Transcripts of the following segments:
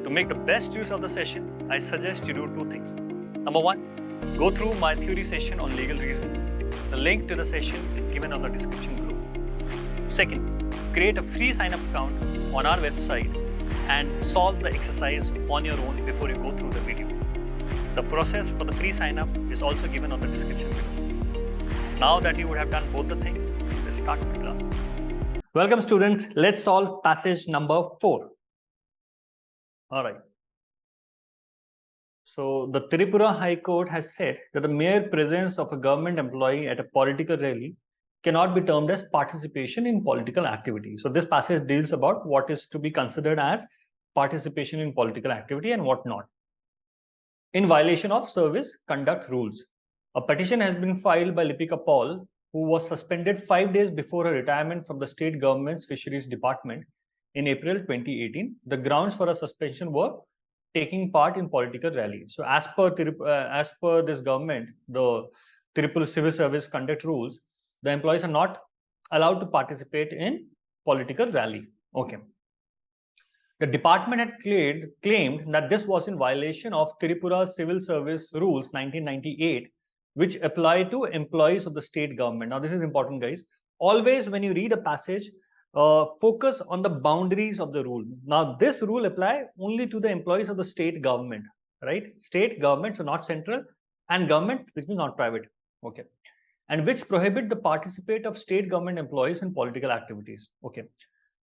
To make the best use of the session, I suggest you do two things. Number one, go through my theory session on legal reasoning. The link to the session is given on the description below. Second, create a free sign-up account on our website and solve the exercise on your own before you go through the video. The process for the free sign-up is also given on the description below. Now that you would have done both the things, let's start the class. Welcome students, let's solve passage number 4. All right. So the Tripura High Court has said that the mere presence of a government employee at a political rally cannot be termed as participation in political activity. So this passage deals about what is to be considered as participation in political activity and what not. In violation of service conduct rules, a petition has been filed by Lipika Paul, who was suspended 5 days before her retirement from the state government's fisheries department in April 2018. The grounds for her suspension were taking part in political rally. So as per this government, the Tripura Civil Service Conduct Rules, the employees are not allowed to participate in political rally. Okay. The department had claimed that this was in violation of Tripura Civil Service Rules 1998, which apply to employees of the state government. Now, this is important, guys. Always when you read a passage, focus on the boundaries of the rule. Now, this rule apply only to the employees of the state government, right? State government, so not central, and government, which means not private. Okay. And which prohibit the participate of state government employees in political activities. Okay.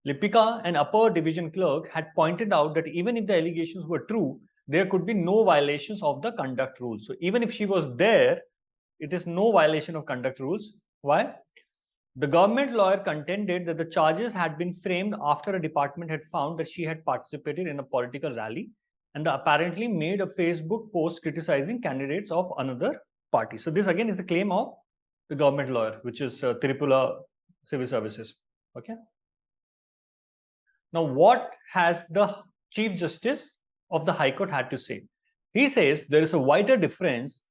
Lipika, an upper division clerk, had pointed out that even if the allegations were true, there could be no violations of the conduct rules. So even if she was there, it is no violation of conduct rules. Why? The government lawyer contended that the charges had been framed after a department had found that she had participated in a political rally and apparently made a Facebook post criticizing candidates of another party. So this again is the claim of the government lawyer, which is Tripura Civil Services. Okay. Now, what has the Chief Justice of the High Court had to say? He says there is a wider difference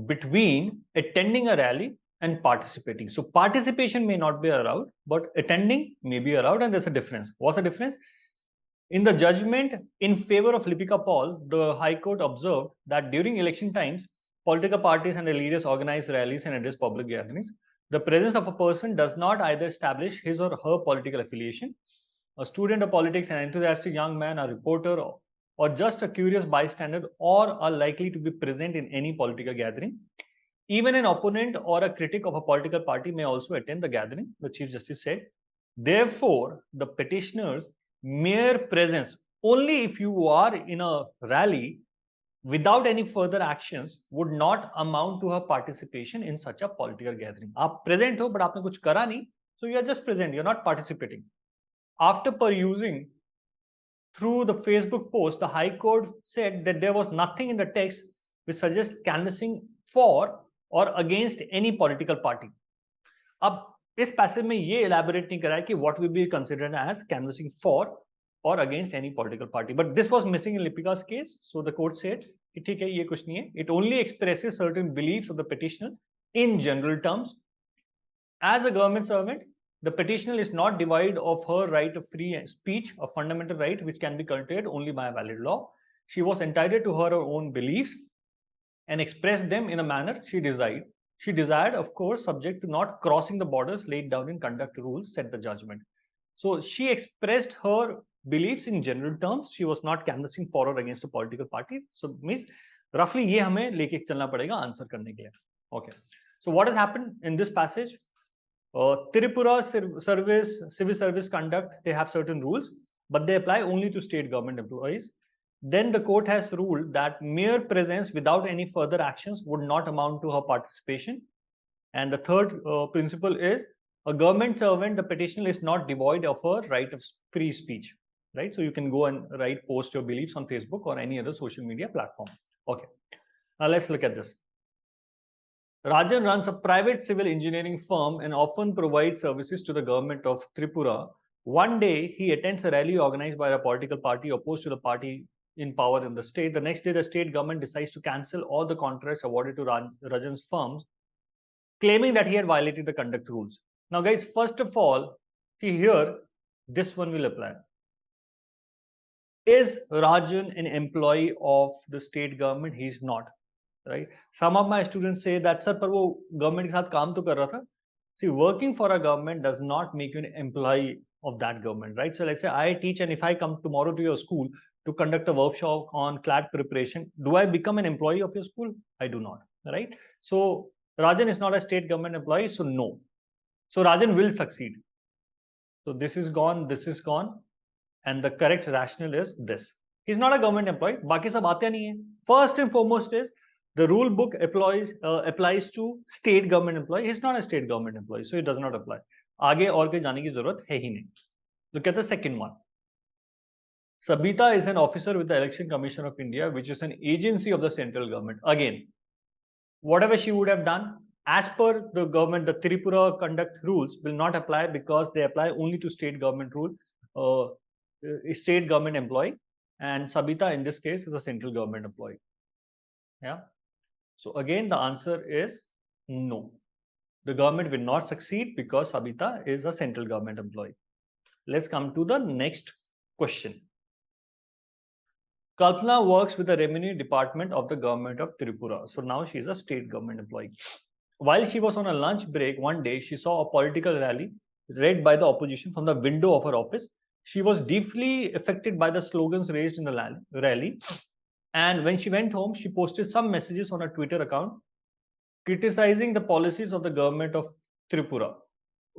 between attending a rally and participating. So participation may not be allowed, but attending may be allowed, and there's a difference. What's the difference? In the judgment in favor of Lipika Paul, the High Court observed that during election times, political parties and their leaders organize rallies and address public gatherings. The presence of a person does not either establish his or her political affiliation. A student of politics, an enthusiastic young man, a reporter, or just a curious bystander, or are likely to be present in any political gathering. Even an opponent or a critic of a political party may also attend the gathering, the Chief Justice said. Therefore, the petitioner's mere presence, only if you are in a rally without any further actions, would not amount to her participation in such a political gathering. आप present हो, but आपने कुछ करा नहीं, so you are just present, you are not participating. After perusing through the Facebook post, the High Court said that there was nothing in the text which suggests canvassing for or against any political party. अब इस passage में ये elaborate नहीं करा है कि what will be considered as canvassing for or against any political party. But this was missing in Lipika's case, so the court said कि ठीक है ये कुछ नहीं है. It only expresses certain beliefs of the petitioner in general terms. As a government servant, the petitioner is not deprived of her right of free speech, a fundamental right which can be curtailed only by a valid law. She was entitled to her own beliefs and expressed them in a manner she desired. She desired, of course, subject to not crossing the borders laid down in conduct rules, said the judgment. So she expressed her beliefs in general terms. She was not canvassing for or against a political party. So means roughly ये हमें लेके चलना पड़ेगा answer करने के लिए. Okay. So what has happened in this passage? Tripura Civil Service Conduct, they have certain rules, but they apply only to state government employees. Then the court has ruled that mere presence without any further actions would not amount to her participation. And the third principle is a government servant, the petitioner is not devoid of her right of free speech, right? So you can go and post your beliefs on Facebook or any other social media platform. Okay, now let's look at this. Rajan runs a private civil engineering firm and often provides services to the government of Tripura. One day, he attends a rally organized by a political party opposed to the party in power in the state. The next day, the state government decides to cancel all the contracts awarded to Rajan's firms, claiming that he had violated the conduct rules. Now, guys, first of all, here, this one will apply. Is Rajan an employee of the state government? He is not, right? Some of my students say that, sir, पर वो government के साथ काम तो कर रहा था. See, working for a government does not make you an employee of that government, right? So let's say I teach, and if I come tomorrow to your school to conduct a workshop on CLAT preparation, do I become an employee of your school? I do not, right? So Rajan is not a state government employee, so no. So Rajan will succeed. So this is gone, this is gone, and the correct rationale is this. He's not a government employee. बाकी सब आते नहीं है. First and foremost is the rule book applies to state government employee. He's not a state government employee, so it does not apply. आगे और कहीं जाने की जरूरत है ही नहीं. Look at the second one. Sabita is an officer with the Election Commission of India, which is an agency of the central government. Again, whatever she would have done, as per the government, the Tripura conduct rules will not apply because they apply only to state government rule, state government employee, and Sabita in this case is a central government employee. Yeah. So again, the answer is no. The government will not succeed because Sabita is a central government employee. Let's come to the next question. Kalpana works with the revenue department of the government of Tripura. So now she is a state government employee. While she was on a lunch break one day, she saw a political rally led by the opposition from the window of her office. She was deeply affected by the slogans raised in the rally. And when she went home, she posted some messages on her Twitter account criticizing the policies of the government of Tripura.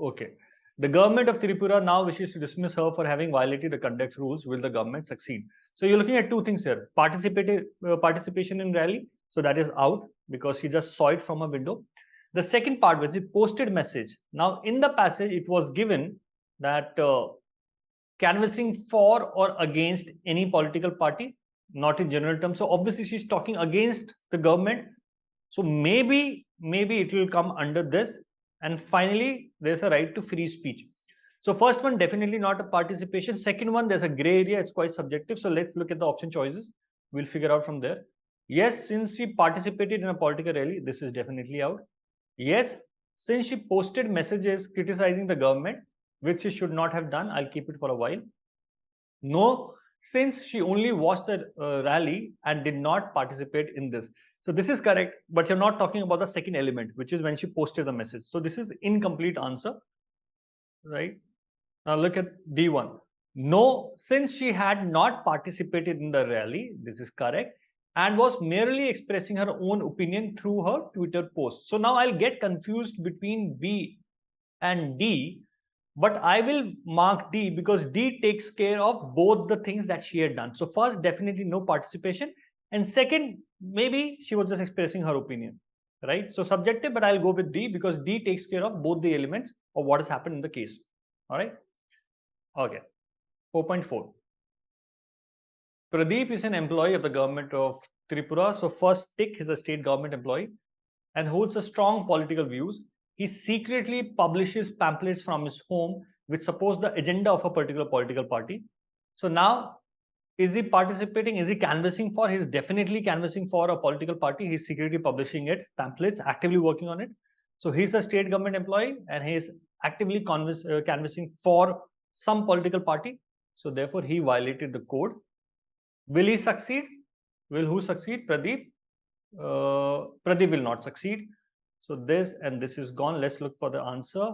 Okay. The government of Tripura now wishes to dismiss her for having violated the conduct rules. Will the government succeed? So you're looking at two things here. Participation in rally. So that is out because she just saw it from a window. The second part was it posted message. Now in the passage, it was given that canvassing for or against any political party, not in general terms. So obviously she's talking against the government. So maybe it will come under this. And finally, there's a right to free speech. So first one, definitely not a participation. Second one, there's a gray area. It's quite subjective. So let's look at the option choices. We'll figure out from there. Yes, since she participated in a political rally, this is definitely out. Yes, since she posted messages criticizing the government, which she should not have done, I'll keep it for a while. No, since she only watched the rally and did not participate in this. So this is correct, but you're not talking about the second element, which is when she posted the message. So this is incomplete answer, right? Now look at D1. No, since she had not participated in the rally, this is correct, and was merely expressing her own opinion through her Twitter post. So now I'll get confused between B and D, but I will mark D because D takes care of both the things that she had done. So first, definitely no participation. And second, maybe she was just expressing her opinion, right? So subjective, but I'll go with D because D takes care of both the elements of what has happened in the case. All right. Okay. 4.4. Pradeep is an employee of the government of Tripura. So first tick, is a state government employee and holds a strong political views. He secretly publishes pamphlets from his home which suppose the agenda of a particular political party. So now, is he participating? Is he canvassing for? He's definitely canvassing for a political party. He's secretly publishing it, pamphlets, actively working on it. So he's a state government employee and he's actively canvassing for some political party. So therefore, he violated the code. Will he succeed? Will who succeed? Pradeep. Pradeep will not succeed. So this and this is gone. Let's look for the answer.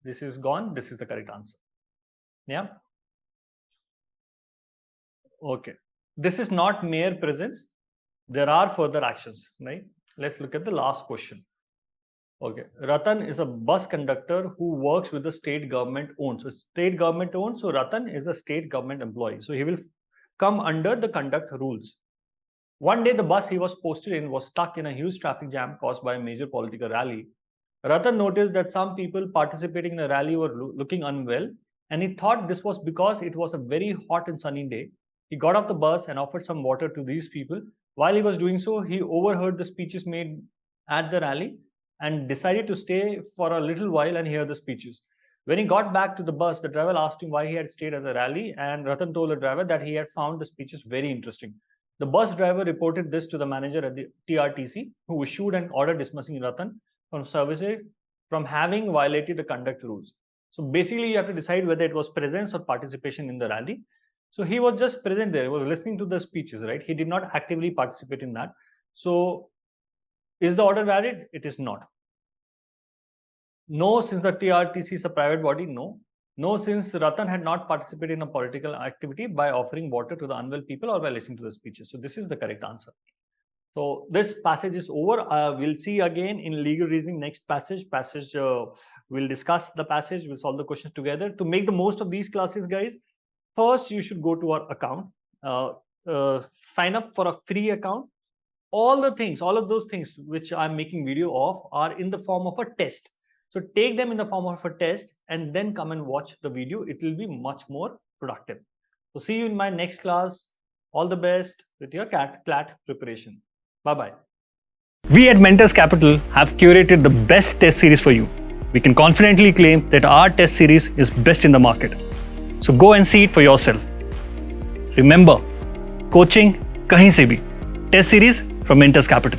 This is gone. This is the correct answer. Yeah. Okay. This is not mere presence. There are further actions, right? Let's look at the last question. Okay. Ratan is a bus conductor who works with the state government owned. So state government owned. So Ratan is a state government employee. So he will come under the conduct rules. One day, the bus he was posted in was stuck in a huge traffic jam caused by a major political rally. Ratan noticed that some people participating in the rally were looking unwell, and he thought this was because it was a very hot and sunny day. He got off the bus and offered some water to these people. While he was doing so, he overheard the speeches made at the rally and decided to stay for a little while and hear the speeches. When he got back to the bus, the driver asked him why he had stayed at the rally, and Ratan told the driver that he had found the speeches very interesting. The bus driver reported this to the manager at the TRTC, who issued an order dismissing Ratan from services from having violated the conduct rules. So basically, you have to decide whether it was presence or participation in the rally. So he was just present there, he was listening to the speeches, right? He did not actively participate in that. So is the order valid? It is not. No, since the TRTC is a private body, no. No, since Ratan had not participated in a political activity by offering water to the unwell people or by listening to the speeches. So this is the correct answer. So this passage is over. We'll see again in legal reasoning next passage. We'll discuss the passage. We'll solve the questions together. To make the most of these classes, guys, first you should go to our account. Sign up for a free account. All of those things which I'm making video of are in the form of a test. So take them in the form of a test and then come and watch the video. It will be much more productive. So see you in my next class. All the best with your CLAT preparation. Bye-bye. We at Mentors Capital have curated the best test series for you. We can confidently claim that our test series is best in the market. So go and see it for yourself. Remember, coaching kahin se bhi. Test series from Mentors Capital.